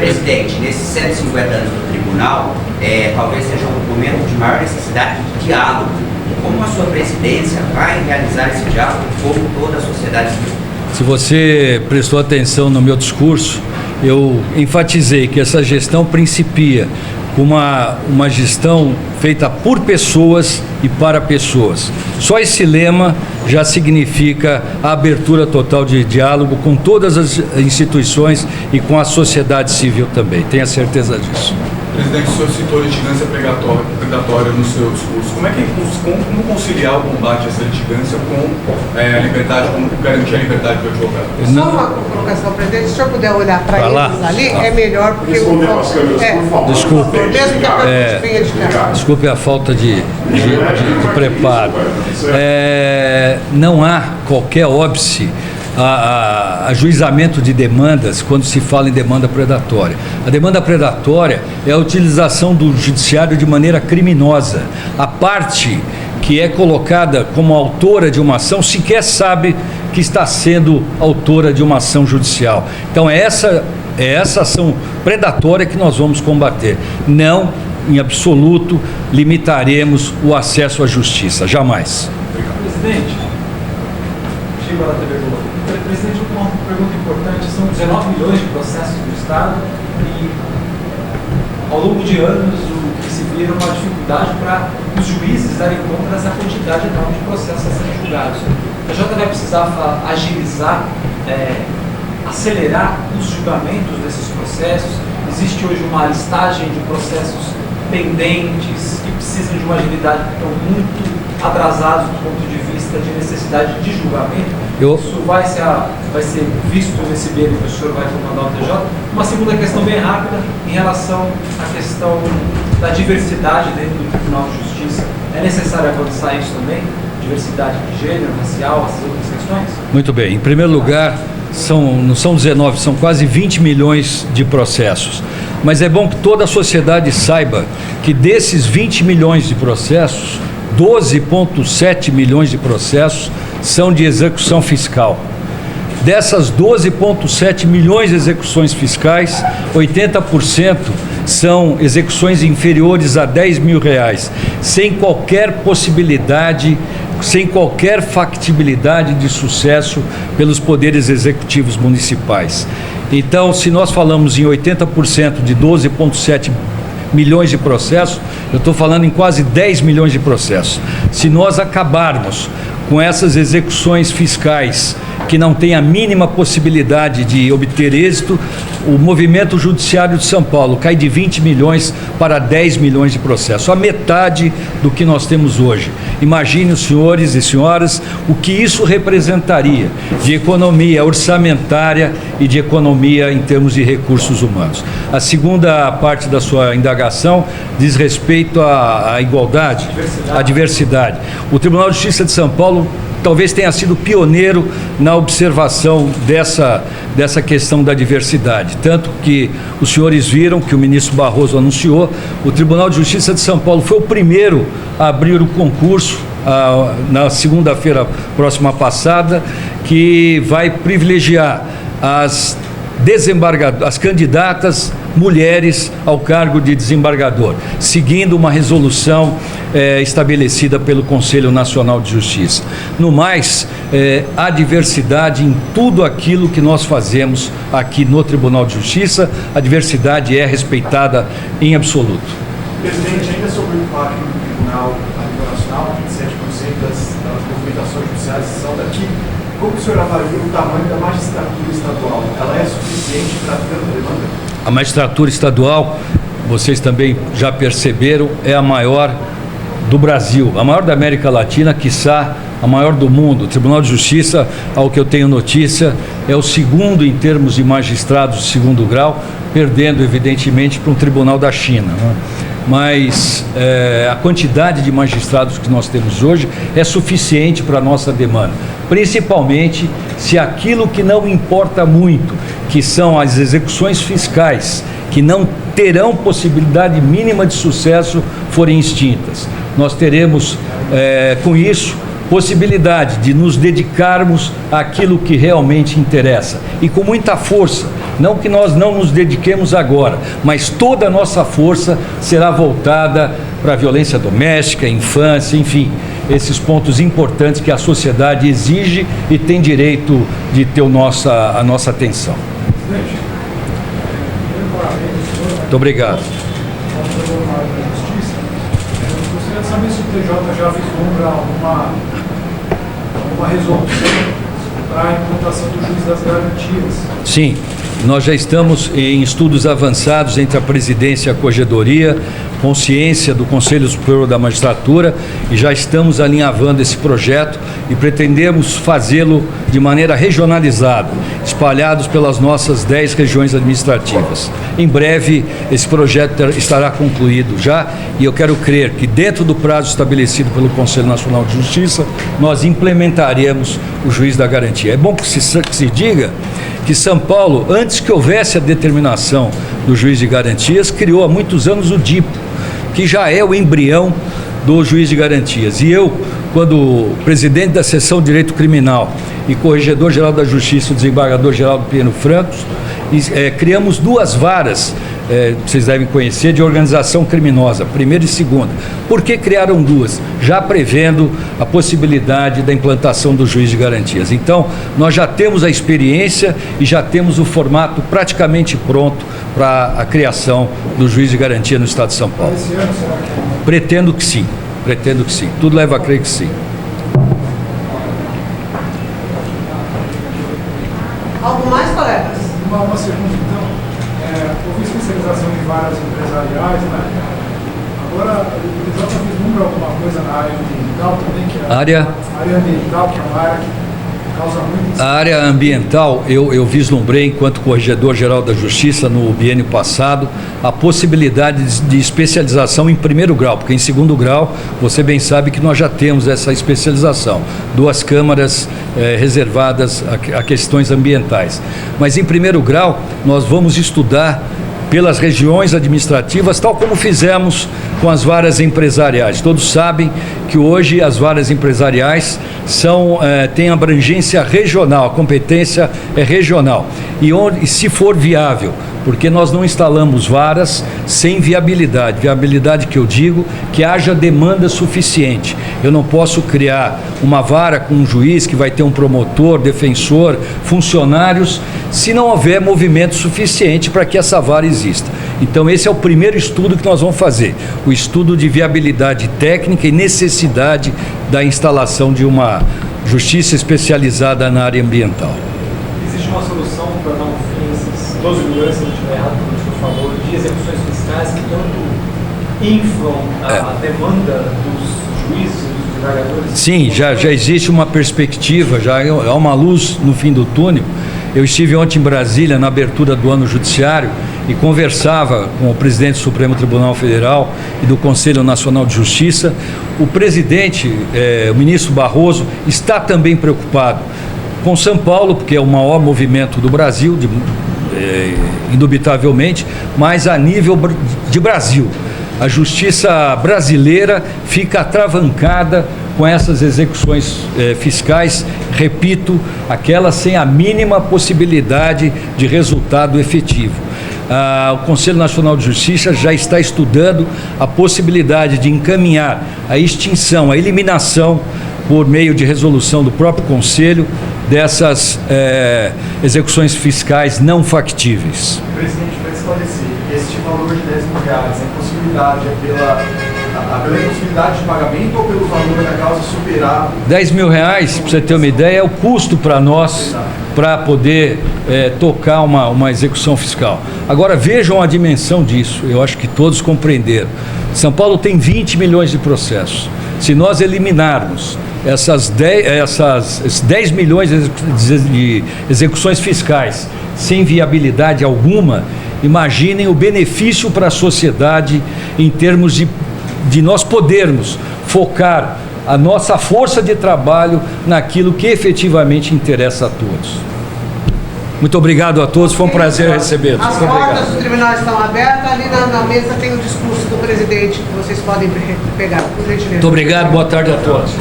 Presidente, nesses 150 anos do tribunal, talvez seja um momento de maior necessidade de diálogo. Como a sua presidência vai realizar esse diálogo com toda a sociedade civil? Se você prestou atenção no meu discurso, eu enfatizei que essa gestão principia com uma gestão feita por pessoas e para pessoas. Só esse lema já significa a abertura total de diálogo com todas as instituições e com a sociedade civil também. Tenha certeza disso. Presidente, o senhor citou litigância predatória no seu discurso. Como conciliar o combate a essa litigância com a liberdade, como garantir a liberdade do advogado? Só uma colocação, presidente, se o senhor puder olhar para eles ali, é melhor, porque Desculpe. Mesmo que a pergunta venha de cá. Desculpe a falta de preparo. Não há qualquer óbice a ajuizamento de demandas quando se fala em demanda predatória. A demanda predatória é a utilização do judiciário de maneira criminosa. A parte que é colocada como autora de uma ação sequer sabe que está sendo autora de uma ação judicial. Então é essa ação predatória que nós vamos combater. Não, em absoluto, limitaremos o acesso à justiça. Jamais. Presidente, Chico da TV Globo. Presidente, uma pergunta importante. São 19 milhões de processos do Estado e, ao longo de anos, o que se vira uma dificuldade para os juízes darem conta dessa quantidade enorme de processos a serem julgados. A Jota vai precisar agilizar, acelerar os julgamentos desses processos. Existe hoje uma listagem de processos pendentes que precisam de uma agilidade, que estão muito atrasados do ponto de vista de necessidade de julgamento. Isso vai ser visto nesse bem que o senhor vai comandar o TJ. Uma segunda questão bem rápida em relação à questão da diversidade dentro do Tribunal de Justiça. É necessário avançar isso também? Diversidade de gênero, racial, essas outras questões? Muito bem. Em primeiro lugar, não são 19, são quase 20 milhões de processos. Mas é bom que toda a sociedade saiba que desses 20 milhões de processos, 12,7 milhões de processos são de execução fiscal. Dessas 12,7 milhões de execuções fiscais, 80% são execuções inferiores a R$10 mil, sem qualquer possibilidade, sem qualquer factibilidade de sucesso pelos poderes executivos municipais. Então, se nós falamos em 80% de 12,7 milhões de processos, eu estou falando em quase 10 milhões de processos. Se nós acabarmos com essas execuções fiscais que não têm a mínima possibilidade de obter êxito, o movimento judiciário de São Paulo cai de 20 milhões para 10 milhões de processos, a metade do que nós temos hoje. Imagine, os senhores e senhoras, o que isso representaria de economia orçamentária e de economia em termos de recursos humanos. A segunda parte da sua indagação diz respeito à igualdade, à diversidade. O Tribunal de Justiça de São Paulo talvez tenha sido pioneiro na observação dessa questão da diversidade. Tanto que os senhores viram que o ministro Barroso anunciou, o Tribunal de Justiça de São Paulo foi o primeiro a abrir o concurso na segunda-feira próxima passada, que vai privilegiar as candidatas mulheres ao cargo de desembargador, seguindo uma resolução estabelecida pelo Conselho Nacional de Justiça. No mais, há diversidade em tudo aquilo que nós fazemos aqui no Tribunal de Justiça. A diversidade é respeitada em absoluto. Presidente, ainda sobre o impacto do Tribunal a nível nacional, 27% das movimentações judiciais são daqui. Como o senhor avalia o tamanho da magistratura estadual? Ela é suficiente para tanta demanda? A magistratura estadual, vocês também já perceberam, é a maior do Brasil, a maior da América Latina, quiçá a maior do mundo. O Tribunal de Justiça, ao que eu tenho notícia, é o segundo em termos de magistrados de segundo grau, perdendo, evidentemente, para um tribunal da China, né? Mas a quantidade de magistrados que nós temos hoje é suficiente para a nossa demanda, principalmente se aquilo que não importa muito, que são as execuções fiscais, que não terão possibilidade mínima de sucesso, forem extintas. Nós teremos, com isso, possibilidade de nos dedicarmos àquilo que realmente interessa, e com muita força, Não que nós não nos dediquemos agora, mas toda a nossa força será voltada para a violência doméstica, infância, enfim, esses pontos importantes que a sociedade exige e tem direito de ter a nossa atenção. Muito obrigado. Gostaria de saber se o TJ já vislumbra alguma resolução para a implantação do juiz das garantias. Sim, nós já estamos em estudos avançados entre a presidência e a corregedoria, consciência do Conselho Superior da Magistratura, e já estamos alinhavando esse projeto e pretendemos fazê-lo de maneira regionalizada, espalhados pelas nossas 10 regiões administrativas. Em breve, esse projeto estará concluído já, e eu quero crer que dentro do prazo estabelecido pelo Conselho Nacional de Justiça, nós implementaremos o juiz da garantia. É bom que se diga que São Paulo, antes que houvesse a determinação do juiz de garantias, criou há muitos anos o DIPO, que já é o embrião do juiz de garantias. E eu, quando presidente da seção de Direito Criminal e corregedor-geral da Justiça, o desembargador Geraldo Pieno Francos, criamos 2 varas, vocês devem conhecer, de organização criminosa, primeira e segunda. Por que criaram 2? Já prevendo a possibilidade da implantação do juiz de garantias. Então, nós já temos a experiência e já temos o formato praticamente pronto para a criação do juiz de garantia no Estado de São Paulo. Esse ano, será que... Pretendo que sim, tudo leva a crer que sim. Algo mais, colegas? Uma segunda, então. Houve especialização em várias empresariais, né? Agora, o TJ vislumbra alguma coisa na área ambiental também? Que é área ambiental, que é uma área que causa muito... A área ambiental, eu vislumbrei, enquanto corregedor-geral da Justiça, no biênio passado, a possibilidade de especialização em primeiro grau, porque em segundo grau, você bem sabe que nós já temos essa especialização, 2 câmaras reservadas a questões ambientais. Mas em primeiro grau, nós vamos estudar pelas regiões administrativas, tal como fizemos com as varas empresariais. Todos sabem que hoje as varas empresariais têm abrangência regional, a competência é regional. E se for viável, porque nós não instalamos varas sem viabilidade. Viabilidade que eu digo, que haja demanda suficiente. Eu não posso criar uma vara com um juiz que vai ter um promotor, defensor, funcionários, se não houver movimento suficiente para que essa vara exista. Então esse é o primeiro estudo que nós vamos fazer, o estudo de viabilidade técnica e necessidade da instalação de uma justiça especializada na área ambiental. Existe uma solução para dar um fim a esses 12 milhões, se não estiver errado, como o senhor falou, de execuções fiscais que tanto inflam a demanda dos juízes e dos desembargadores? Sim, já existe uma perspectiva, já há uma luz no fim do túnel. Eu estive ontem em Brasília, na abertura do ano judiciário, e conversava com o presidente do Supremo Tribunal Federal e do Conselho Nacional de Justiça. O presidente, o ministro Barroso, está também preocupado com São Paulo, porque é o maior movimento do Brasil, indubitavelmente, mas a nível de Brasil. A justiça brasileira fica atravancada com essas execuções fiscais, repito, aquelas sem a mínima possibilidade de resultado efetivo. O Conselho Nacional de Justiça já está estudando a possibilidade de encaminhar a extinção, a eliminação, por meio de resolução do próprio Conselho, dessas execuções fiscais não factíveis. Presidente, para esclarecer, este valor de R$10 mil, a possibilidade pela impossibilidade de pagamento ou pelo valor da causa superar? R$10 mil, para você ter uma ideia, é o custo para nós, para poder tocar uma execução fiscal. Agora vejam a dimensão disso, eu acho que todos compreenderam. São Paulo tem 20 milhões de processos. Se nós eliminarmos esses 10 milhões de execuções fiscais sem viabilidade alguma, imaginem o benefício para a sociedade em termos de nós podermos focar a nossa força de trabalho naquilo que efetivamente interessa a todos. Muito obrigado a todos, foi um prazer recebê-los. As portas do tribunal estão abertas, ali na mesa tem o discurso do presidente que vocês podem pegar, por gentileza. Muito obrigado, boa tarde a todos.